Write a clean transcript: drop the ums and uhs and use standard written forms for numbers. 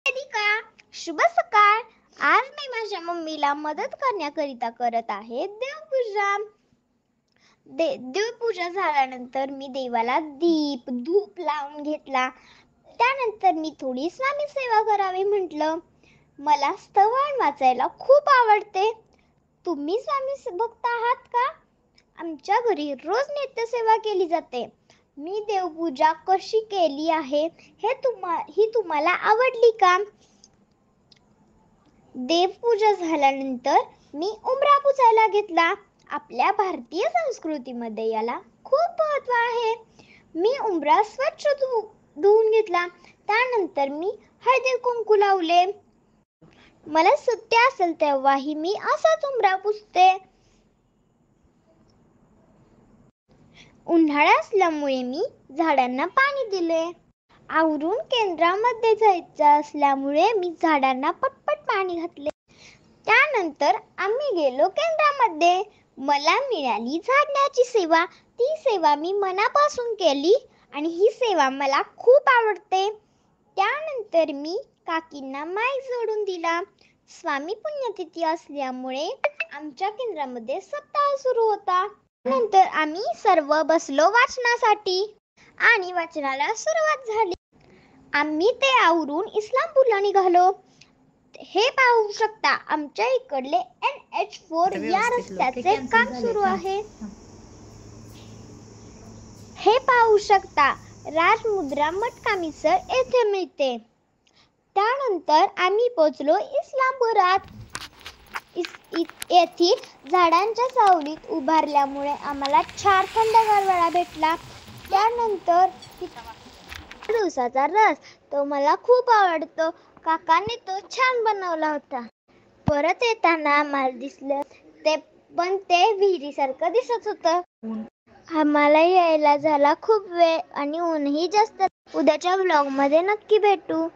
वेदिका, शुभ सकाळ. आज मी माझ्या मम्मीला मदत करण्याकरिता करत आहे देवपूजा. देवपूजा झाल्यानंतर मी देवाला दीप धूप लावून घेतला. त्यानंतर मी थोडी स्वामी सेवा करावी म्हटलं. मला स्तवन वाचायला खूप आवडते. तुम्ही स्वामी भक्त आहात का? आमच्या घरी रोज नित्यसेवा केली जाते. मी देवपूजा कशी केली आहे ही तुम्हाला आवडली का? देवपूजा झाल्यानंतर मी उंबरा पुसायला घेतला. आपल्या भारतीय संस्कृतीमध्ये याला खूप महत्त्व आहे. मी उंबरा स्वच्छ धुवून घेतला. त्यानंतर मी हळदी कुंकू लावले. मला सुट्टी असेल तेव्हाही मी असाच उंबरा पुसते. उन्हाळा असल्यामुळे मी झाडांना पाणी दिले. आवरून केंद्रामध्ये जायचं असल्यामुळे मी झाडांना पटपट पाणी घातले. त्यानंतर आम्ही गेलो केंद्रामध्ये. मला मिळाली झाडण्याची सेवा. ती सेवा मी मनापासून केली आणि ही सेवा मला खूप आवडते. त्यानंतर मी काकींना माईक जोडून दिला. स्वामी पुण्यतिथी असल्यामुळे आमच्या केंद्रामध्ये सप्ताह सुरू होता. नंतर आम्ही सर्व बसलो वाचनासाठी आणि वाचनाला सुरुवात झाली. आम्ही ते आवरून इस्लामपूरला निघालो. हे पाहू शकता, आमच्या इकडले NH4 या रस्त्याचे काम सुरू आहे. हे पाहू शकता, राजमुद्रा मटकामिसळ येथे मिळते. त्यानंतर आम्ही पोहोचलो इस्लामपुरात. येथील झाडांच्या सावलीत उभारल्यामुळे आम्हाला छान थंडगार वारा भेटला. त्यानंतर दिवसाचा रस, तो मला खूप आवडतो. काकाने तो छान बनवला होता. परत येताना आम्हाला दिसलं ते विहिरीसारखं दिसत होतं. आम्हाला यायला झाला खूप वेळ आणि ऊनही जास्त. उद्याच्या व्लॉग मध्ये नक्की भेटू.